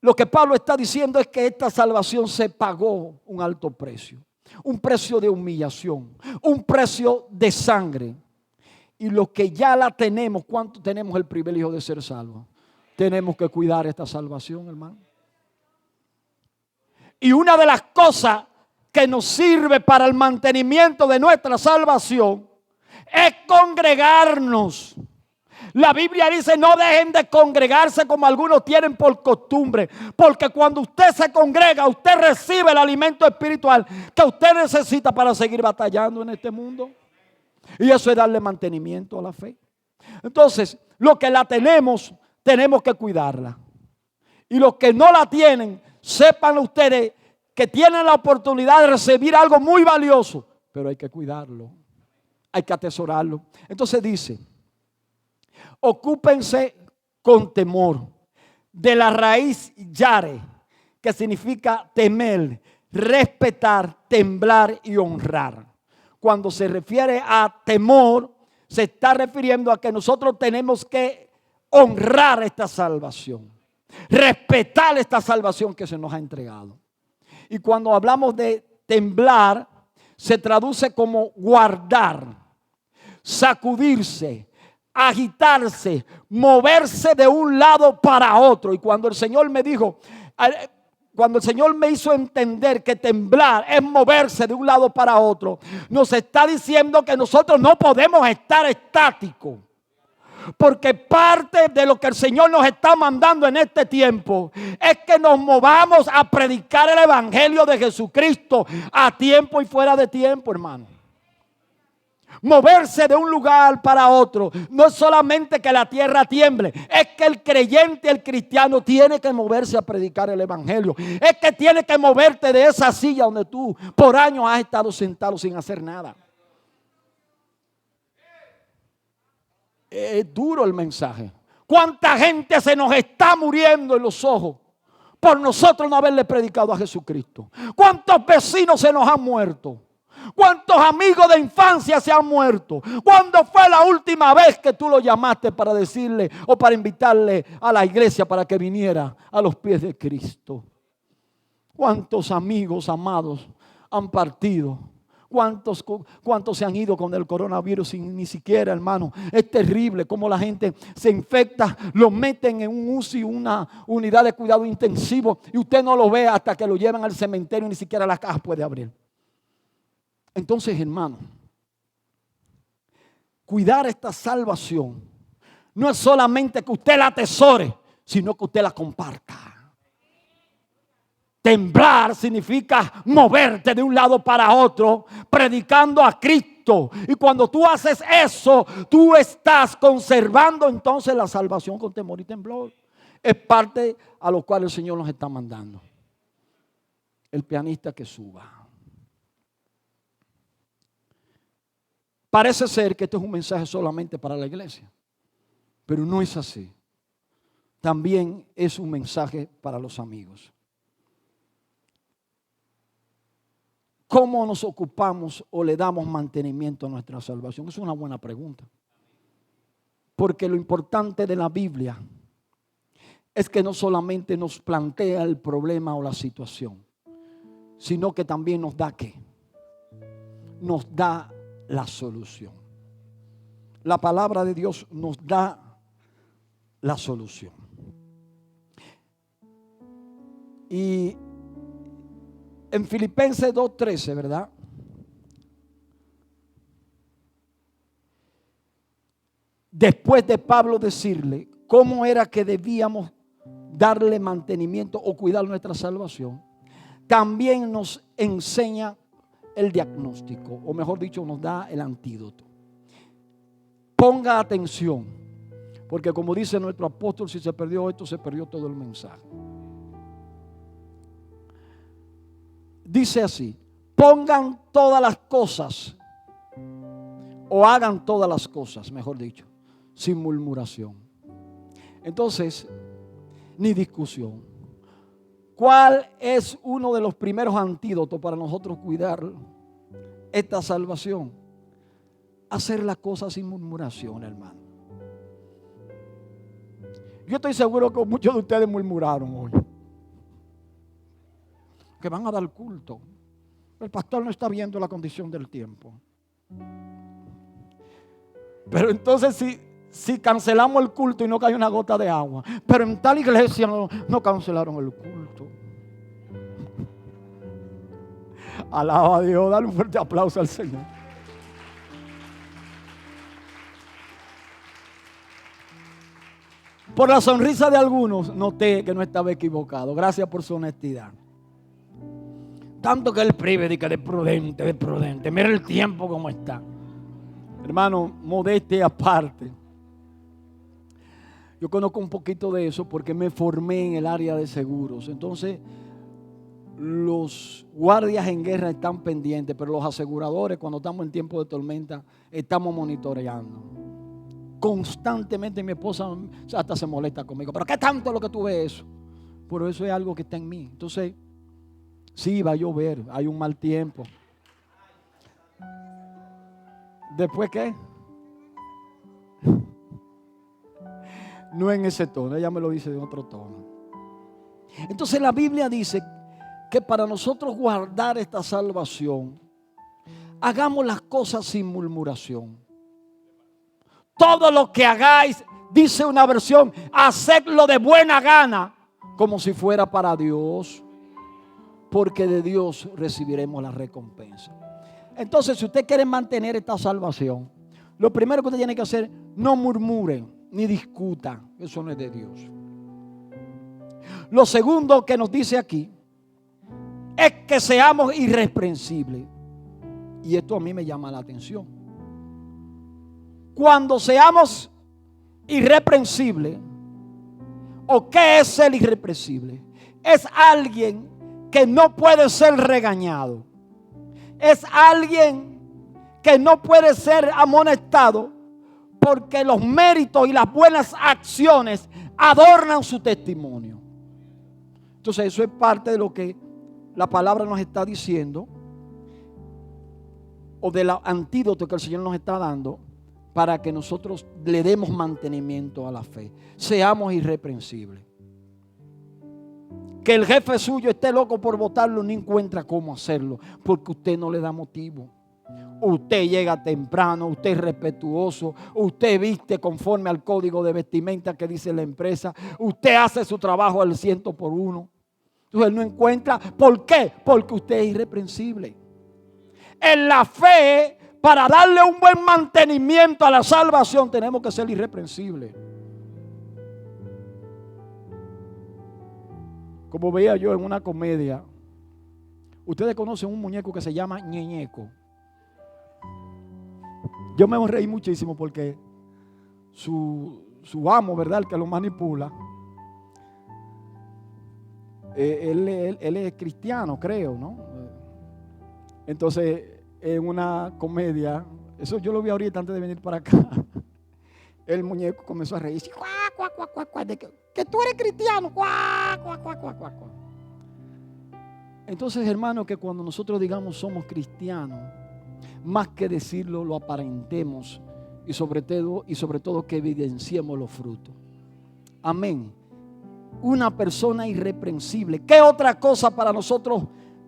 Lo que Pablo está diciendo es que esta salvación se pagó un alto precio. Un precio de humillación, un precio de sangre. Y los que ya la tenemos, ¿cuánto tenemos el privilegio de ser salvos? Tenemos que cuidar esta salvación, hermano. Y una de las cosas que nos sirve para el mantenimiento de nuestra salvación es congregarnos. La Biblia dice: no dejen de congregarse como algunos tienen por costumbre, porque cuando usted se congrega, usted recibe el alimento espiritual que usted necesita para seguir batallando en este mundo. Y eso es darle mantenimiento a la fe. Entonces, los que la tenemos, tenemos que cuidarla. Y los que no la tienen, sepan ustedes que tienen la oportunidad de recibir algo muy valioso, pero hay que cuidarlo, hay que atesorarlo. Entonces dice: ocúpense con temor de la raíz yare, que significa temer, respetar, temblar y honrar. Cuando se refiere a temor, se está refiriendo a que nosotros tenemos que honrar esta salvación, respetar esta salvación que se nos ha entregado. Y cuando hablamos de temblar, se traduce como guardar, sacudirse, agitarse, moverse de un lado para otro. Y cuando el Señor me dijo, cuando el Señor me hizo entender que temblar es moverse de un lado para otro, nos está diciendo que nosotros no podemos estar estáticos. Porque parte de lo que el Señor nos está mandando en este tiempo es que nos movamos a predicar el evangelio de Jesucristo a tiempo y fuera de tiempo, hermano. Moverse de un lugar para otro no es solamente que la tierra tiemble, es que el creyente, el cristiano, tiene que moverse a predicar el evangelio. Es que tiene que moverte de esa silla donde tú por años has estado sentado sin hacer nada. Es duro el mensaje. ¿Cuánta gente se nos está muriendo en los ojos por nosotros no haberle predicado a Jesucristo? ¿Cuántos vecinos se nos han muerto? ¿Cuántos amigos de infancia se han muerto? ¿Cuándo fue la última vez que tú lo llamaste para decirle o para invitarle a la iglesia para que viniera a los pies de Cristo? ¿Cuántos amigos amados han partido? ¿Cuántos se han ido con el coronavirus sin ni siquiera, hermano? Es terrible cómo la gente se infecta, lo meten en un UCI, una unidad de cuidado intensivo, y usted no lo ve hasta que lo llevan al cementerio y ni siquiera la caja puede abrir. Entonces, hermano, cuidar esta salvación no es solamente que usted la atesore, sino que usted la comparta. Temblar significa moverte de un lado para otro, predicando a Cristo. Y cuando tú haces eso, tú estás conservando entonces la salvación con temor y temblor. Es parte a lo cual el Señor nos está mandando. El pianista que suba. Parece ser que este es un mensaje solamente para la iglesia, pero no es así. También es un mensaje para los amigos. ¿Cómo nos ocupamos o le damos mantenimiento a nuestra salvación? Es una buena pregunta. Porque lo importante de la Biblia es que no solamente nos plantea el problema o la situación, sino que también nos da ¿qué? Nos da la solución. La palabra de Dios nos da la solución. Y en Filipenses 2:13, ¿verdad? Después de Pablo decirle cómo era que debíamos darle mantenimiento o cuidar nuestra salvación, también nos enseña el diagnóstico, o mejor dicho, nos da el antídoto. Ponga atención, porque como dice nuestro apóstol, si se perdió esto, se perdió todo el mensaje. Dice así: pongan todas las cosas, o hagan todas las cosas, mejor dicho, sin murmuración. Entonces, ni discusión. ¿Cuál es uno de los primeros antídotos para nosotros cuidar esta salvación? Hacer las cosas sin murmuración, hermano. Yo estoy seguro que muchos de ustedes murmuraron hoy. Que van a dar culto. El pastor no está viendo la condición del tiempo. Pero entonces si cancelamos el culto y no cae una gota de agua. Pero en tal iglesia no cancelaron el culto. Alaba a Dios, dale un fuerte aplauso al Señor. Por la sonrisa de algunos, noté que no estaba equivocado. Gracias por su honestidad. Tanto que él prive de que de prudente. Mira el tiempo como está. Hermano, modestia aparte. Yo conozco un poquito de eso porque me formé en el área de seguros. Entonces, los guardias en guerra están pendientes, pero los aseguradores, cuando estamos en tiempo de tormenta, estamos monitoreando. Constantemente mi esposa hasta se molesta conmigo. ¿Pero qué tanto es lo que tú ves eso? Pero eso es algo que está en mí. Entonces, sí, va a llover, hay un mal tiempo. ¿Después qué? No en ese tono, ella me lo dice de otro tono. Entonces la Biblia dice que para nosotros guardar esta salvación, hagamos las cosas sin murmuración. Todo lo que hagáis, dice una versión, hacedlo de buena gana, como si fuera para Dios, porque de Dios recibiremos la recompensa. Entonces, si usted quiere mantener esta salvación, lo primero que usted tiene que hacer, no murmure ni discuta, eso no es de Dios. Lo segundo que nos dice aquí es que seamos irreprensibles. Y esto a mí me llama la atención. Cuando seamos irreprensibles, ¿o qué es ser irreprensible? Es alguien que no puede ser regañado. Es alguien que no puede ser amonestado porque los méritos y las buenas acciones adornan su testimonio. Entonces eso es parte de lo que la palabra nos está diciendo, o del antídoto que el Señor nos está dando para que nosotros le demos mantenimiento a la fe. Seamos irreprensibles. Que el jefe suyo esté loco por votarlo, no encuentra cómo hacerlo, porque usted no le da motivo. Usted llega temprano, usted es respetuoso, usted viste conforme al código de vestimenta que dice la empresa, usted hace su trabajo al 100%. Entonces él no encuentra. ¿Por qué? Porque usted es irreprensible. En la fe, para darle un buen mantenimiento a la salvación, tenemos que ser irreprensibles. Como veía yo en una comedia, ustedes conocen un muñeco que se llama Ñeñeco. Yo me reí muchísimo porque su amo, ¿verdad? El que lo manipula, él es cristiano, creo, ¿no? Entonces, en una comedia, eso yo lo vi ahorita antes de venir para acá, el muñeco comenzó a reírse. Cuá, cuá, cuá, cuá, de que tú eres cristiano. Cuá, cuá, cuá, cuá, cuá, cuá. Entonces, hermano, que cuando nosotros digamos somos cristianos, más que decirlo, lo aparentemos y sobre todo que evidenciemos los frutos. Amén. Una persona irreprensible. ¿Qué otra cosa para nosotros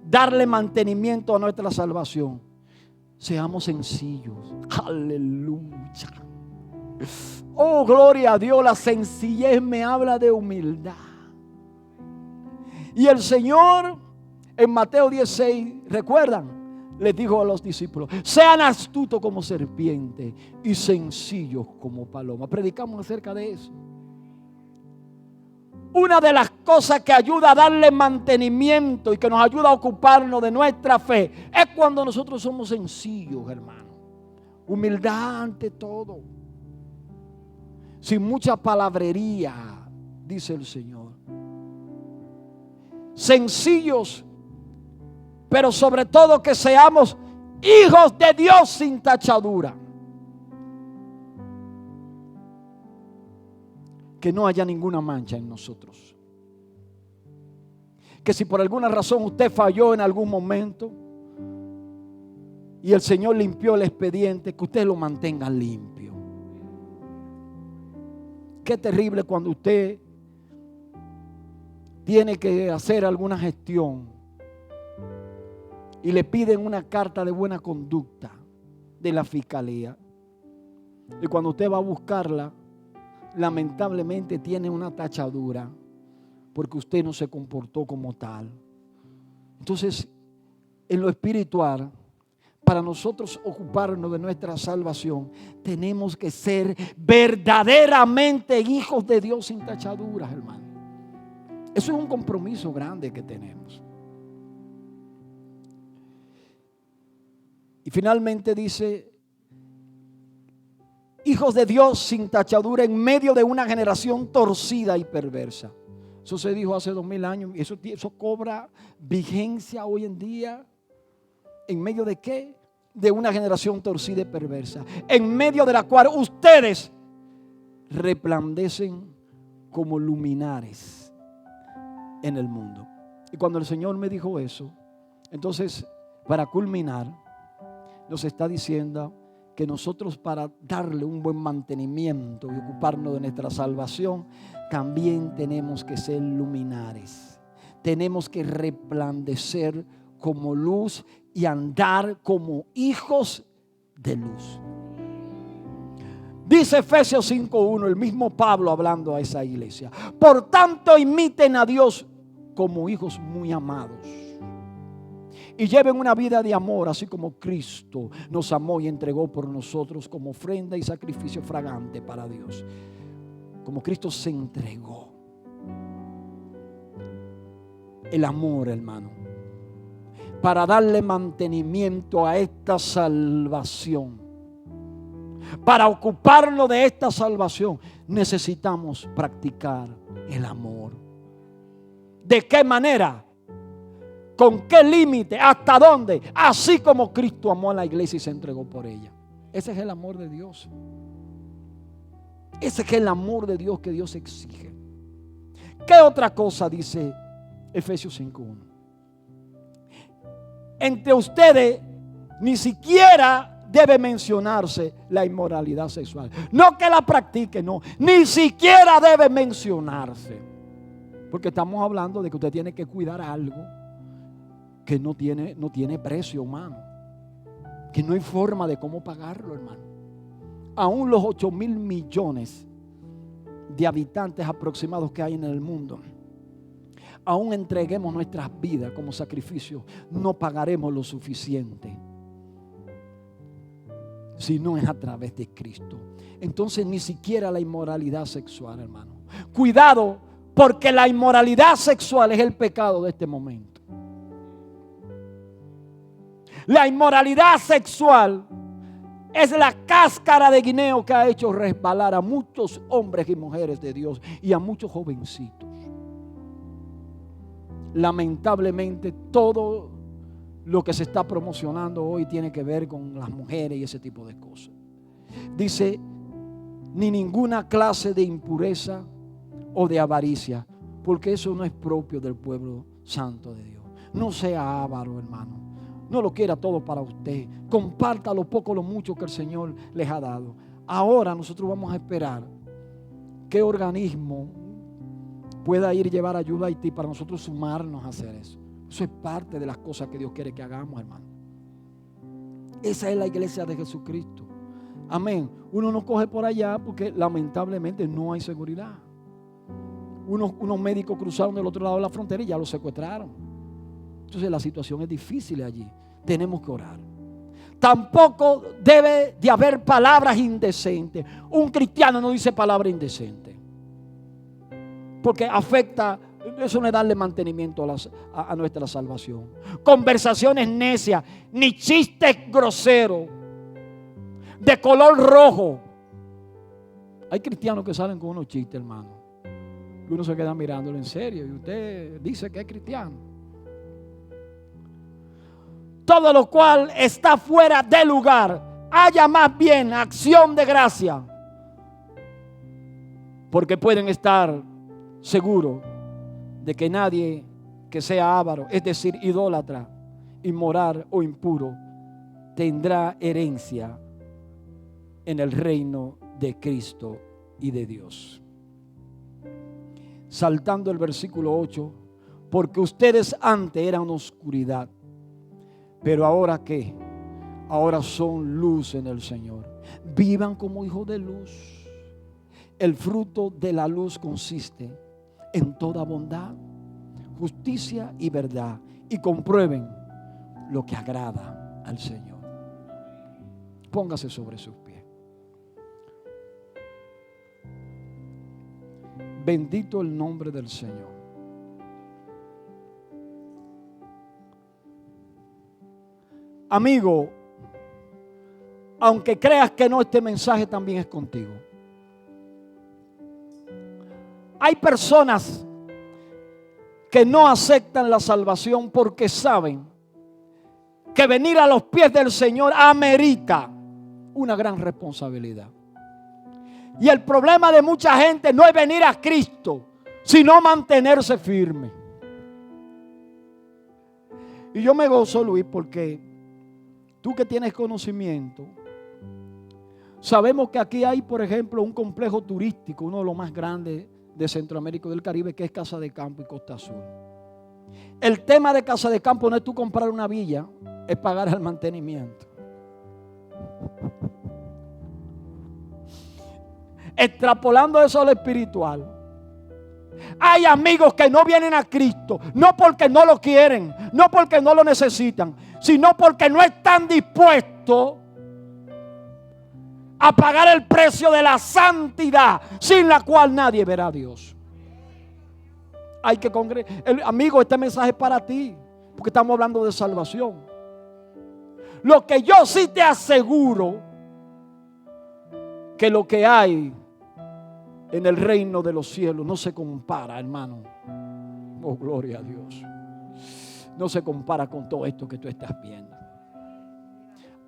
darle mantenimiento a nuestra salvación? Seamos sencillos. Aleluya. Oh, gloria a Dios. La sencillez me habla de humildad. Y el Señor en Mateo 16, ¿recuerdan? Les dijo a los discípulos: sean astutos como serpiente y sencillos como paloma. Predicamos acerca de eso. Una de las cosas que ayuda a darle mantenimiento y que nos ayuda a ocuparnos de nuestra fe es cuando nosotros somos sencillos, hermano. Humildad ante todo. Sin mucha palabrería, dice el Señor. Sencillos, pero sobre todo que seamos hijos de Dios sin tachadura. Que no haya ninguna mancha en nosotros. Que si por alguna razón usted falló en algún momento y el Señor limpió el expediente, que usted lo mantenga limpio. Qué terrible cuando usted tiene que hacer alguna gestión y le piden una carta de buena conducta de la fiscalía, y cuando usted va a buscarla, lamentablemente tiene una tachadura porque usted no se comportó como tal. Entonces, en lo espiritual, para nosotros ocuparnos de nuestra salvación, tenemos que ser verdaderamente hijos de Dios sin tachaduras, hermano. Eso es un compromiso grande que tenemos. Y finalmente dice, hijos de Dios sin tachadura en medio de una generación torcida y perversa. Eso se dijo hace 2000 años y eso cobra vigencia hoy en día. ¿En medio de qué? De una generación torcida y perversa, en medio de la cual ustedes resplandecen como luminares en el mundo. Y cuando el Señor me dijo eso, entonces, para culminar, nos está diciendo que nosotros, para darle un buen mantenimiento y ocuparnos de nuestra salvación, también tenemos que ser luminares. Tenemos que resplandecer como luz y andar como hijos de luz. Dice Efesios 5:1, el mismo Pablo hablando a esa iglesia: por tanto, imiten a Dios como hijos muy amados y lleven una vida de amor, así como Cristo nos amó y entregó por nosotros como ofrenda y sacrificio fragante para Dios. Como Cristo se entregó. El amor, hermano, para darle mantenimiento a esta salvación. Para ocuparnos de esta salvación necesitamos practicar el amor. ¿De qué manera? ¿Con qué límite? ¿Hasta dónde? Así como Cristo amó a la iglesia y se entregó por ella. Ese es el amor de Dios. Ese es el amor de Dios que Dios exige. ¿Qué otra cosa dice Efesios 5:1? Entre ustedes ni siquiera debe mencionarse la inmoralidad sexual. No que la practique, no. Ni siquiera debe mencionarse. Porque estamos hablando de que usted tiene que cuidar algo que no tiene precio humano. Que no hay forma de cómo pagarlo, hermano. Aún los 8,000 millones de habitantes aproximados que hay en el mundo, aún entreguemos nuestras vidas como sacrificio, no pagaremos lo suficiente si no es a través de Cristo. Entonces ni siquiera la inmoralidad sexual, hermano. Cuidado, porque la inmoralidad sexual es el pecado de este momento. La inmoralidad sexual es la cáscara de guineo que ha hecho resbalar a muchos hombres y mujeres de Dios y a muchos jovencitos. Lamentablemente todo lo que se está promocionando hoy tiene que ver con las mujeres y ese tipo de cosas. Dice, ni ninguna clase de impureza o de avaricia, porque eso no es propio del pueblo santo de Dios. No sea avaro, hermano. No lo quiera todo para usted. Comparta lo poco o lo mucho que el Señor les ha dado. Ahora nosotros vamos a esperar qué organismo pueda ir a llevar ayuda a Haití para nosotros sumarnos a hacer eso. Eso es parte de las cosas que Dios quiere que hagamos, hermano. Esa es la iglesia de Jesucristo. Amén. Uno no coge por allá porque lamentablemente no hay seguridad. Unos médicos cruzaron del otro lado de la frontera y ya los secuestraron. Entonces la situación es difícil allí. Tenemos que orar. Tampoco debe de haber palabras indecentes. Un cristiano no dice palabra indecente, porque afecta. Eso no es darle mantenimiento a nuestra salvación. Conversaciones necias, ni chistes groseros de color rojo. Hay cristianos que salen con unos chistes, hermano, y uno se queda mirándolo en serio y usted dice que es cristiano. Todo lo cual está fuera de lugar, haya más bien acción de gracia, porque pueden estar seguros de que nadie que sea avaro, es decir, idólatra, inmoral o impuro, tendrá herencia en el reino de Cristo y de Dios. Saltando el versículo 8, porque ustedes antes eran oscuridad, pero ahora ¿qué? Ahora son luz en el Señor. Vivan como hijos de luz. El fruto de la luz consiste en toda bondad, justicia y verdad. Y comprueben lo que agrada al Señor. Póngase sobre sus pies. Bendito el nombre del Señor. Amigo, aunque creas que no, este mensaje también es contigo. Hay personas que no aceptan la salvación porque saben que venir a los pies del Señor amerita una gran responsabilidad. Y el problema de mucha gente no es venir a Cristo, sino mantenerse firme. Y yo me gozo, Luis, porque tú que tienes conocimiento, sabemos que aquí hay, por ejemplo, un complejo turístico, uno de los más grandes de Centroamérica y del Caribe, que es Casa de Campo y Costa Azul. El tema de Casa de Campo no es tú comprar una villa, es pagar el mantenimiento. Extrapolando eso a lo espiritual, hay amigos que no vienen a Cristo, no porque no lo quieren, no porque no lo necesitan, sino porque no están dispuestos a pagar el precio de la santidad, sin la cual nadie verá a Dios. Hay que amigo, este mensaje es para ti, porque estamos hablando de salvación. Lo que yo sí te aseguro, que lo que hay en el reino de los cielos no se compara, hermano. Oh, gloria a Dios. No se compara con todo esto que tú estás viendo.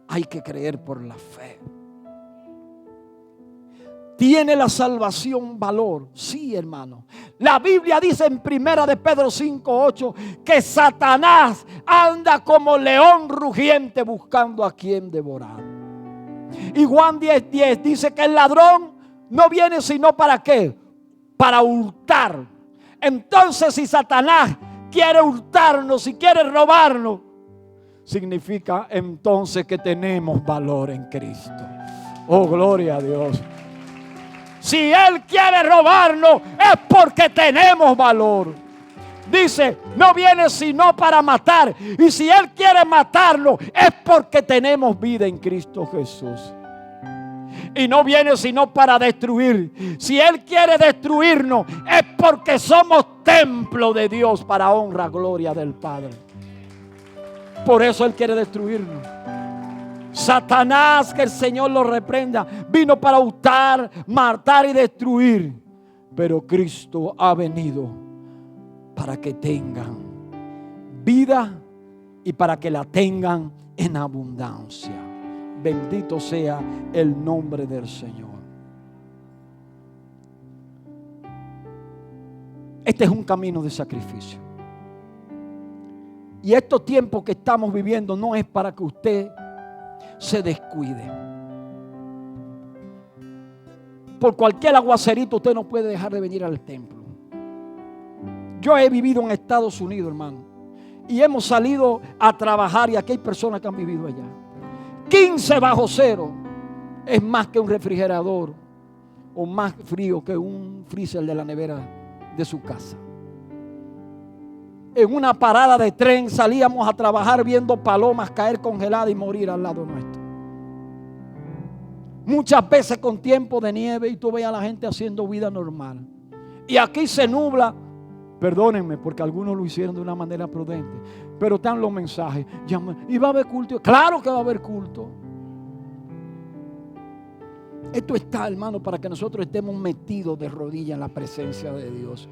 Hay que creer por la fe. ¿Tiene la salvación valor? Sí, hermano. La Biblia dice en 1 de Pedro 5:8 que Satanás anda como león rugiente buscando a quien devorar. Y Juan 10:10 dice que el ladrón no viene sino ¿para qué? Para hurtar. Entonces, si Satanás quiere hurtarnos, si quiere robarnos, significa entonces que tenemos valor en Cristo. Oh, gloria a Dios. Si Él quiere robarnos, es porque tenemos valor. Dice, no viene sino para matar. Y si Él quiere matarnos, es porque tenemos vida en Cristo Jesús. Y no viene sino para destruir. Si Él quiere destruirnos, es porque somos templo de Dios para honra, gloria del Padre. Por eso Él quiere destruirnos. Satanás, que el Señor lo reprenda, vino para hurtar, matar y destruir. Pero Cristo ha venido para que tengan vida y para que la tengan en abundancia. Bendito sea el nombre del Señor. Este es un camino de sacrificio. Y estos tiempos que estamos viviendo no es para que usted se descuide. Por cualquier aguacerito usted no puede dejar de venir al templo. Yo he vivido en Estados Unidos, hermano, y hemos salido a trabajar, y aquí hay personas que han vivido allá. 15 bajo cero es más que un refrigerador, o más frío que un freezer de la nevera de su casa. En una parada de tren salíamos a trabajar viendo palomas caer congeladas y morir al lado nuestro. Muchas veces con tiempo de nieve y tú ves a la gente haciendo vida normal. Y aquí se nubla. Perdónenme porque algunos lo hicieron de una manera prudente, pero están los mensajes. ¿Y va a haber culto? Claro que va a haber culto. Esto está, hermano, para que nosotros estemos metidos de rodillas en la presencia de Dios.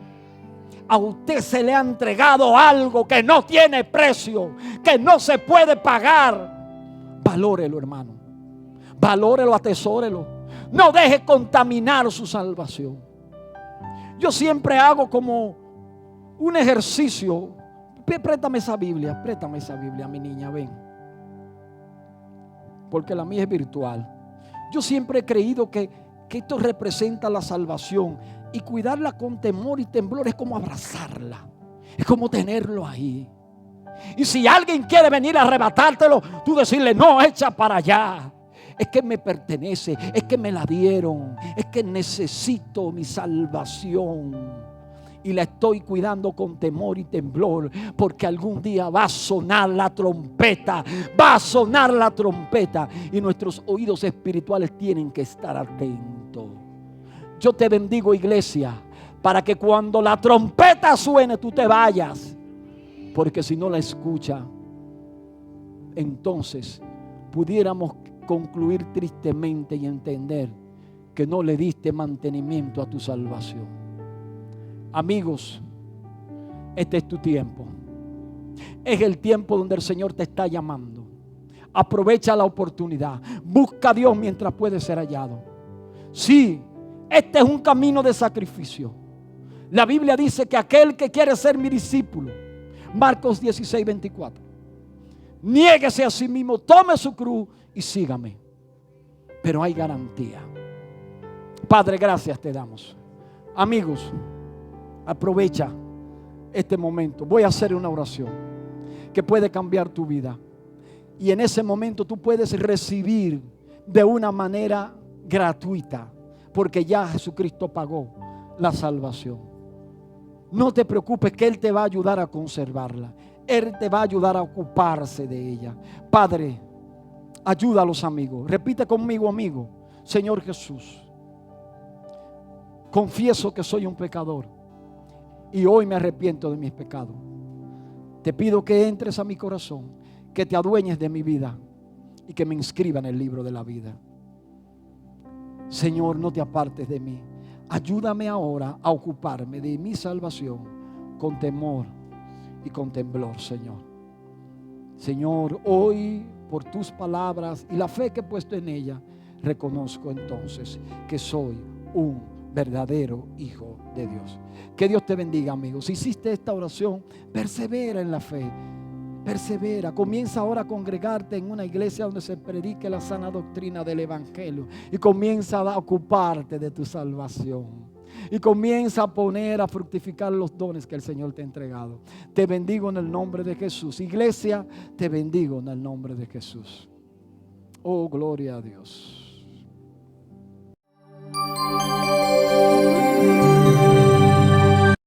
A usted se le ha entregado algo que no tiene precio, que no se puede pagar. Valórelo, hermano. Valórelo, atesórelo. No deje contaminar su salvación. Yo siempre hago como un ejercicio. Préstame esa Biblia, mi niña, ven. Porque la mía es virtual. Yo siempre he creído que esto representa la salvación. Y cuidarla con temor y temblor es como abrazarla. Es como tenerlo ahí. Y si alguien quiere venir a arrebatártelo, tú decirle, no, echa para allá. Es que me pertenece, es que me la dieron, es que necesito mi salvación. y la estoy cuidando con temor y temblor, porque algún día va a sonar la trompeta, va a sonar la trompeta, y nuestros oídos espirituales tienen que estar atentos. Yo te bendigo, iglesia, para que cuando la trompeta suene tú te vayas, porque si no la escucha, entonces pudiéramos concluir tristemente y entender que no le diste mantenimiento a tu salvación. Amigos, este es tu tiempo. Es el tiempo donde el Señor te está llamando. Aprovecha la oportunidad. Busca a Dios mientras puede ser hallado. Sí, este es un camino de sacrificio. La Biblia dice que aquel que quiere ser mi discípulo, Marcos 16:24, niéguese a sí mismo, tome su cruz y sígame. Pero hay garantía. Padre, gracias te damos. Amigos, aprovecha este momento. Voy a hacer una oración que puede cambiar tu vida. Y en ese momento tú puedes recibir de una manera gratuita, porque ya Jesucristo pagó la salvación. No te preocupes, que Él te va a ayudar a conservarla. Él te va a ayudar a ocuparse de ella. Padre, ayuda a los amigos. Repite conmigo, amigo. Señor Jesús, confieso que soy un pecador y hoy me arrepiento de mis pecados. Te pido que entres a mi corazón, que te adueñes de mi vida y que me inscriba en el libro de la vida. Señor, no te apartes de mí. Ayúdame ahora a ocuparme de mi salvación con temor y con temblor, Señor. Señor, hoy por tus palabras y la fe que he puesto en ella, reconozco entonces que soy un verdadero hijo de Dios. Que Dios te bendiga, amigos. Si hiciste esta oración, persevera en la fe. Persevera, comienza ahora a congregarte en una iglesia donde se predique la sana doctrina del evangelio y comienza a ocuparte de tu salvación y comienza a poner a fructificar los dones que el Señor te ha entregado. Te bendigo en el nombre de Jesús. Iglesia, te bendigo en el nombre de Jesús. Oh, gloria a Dios.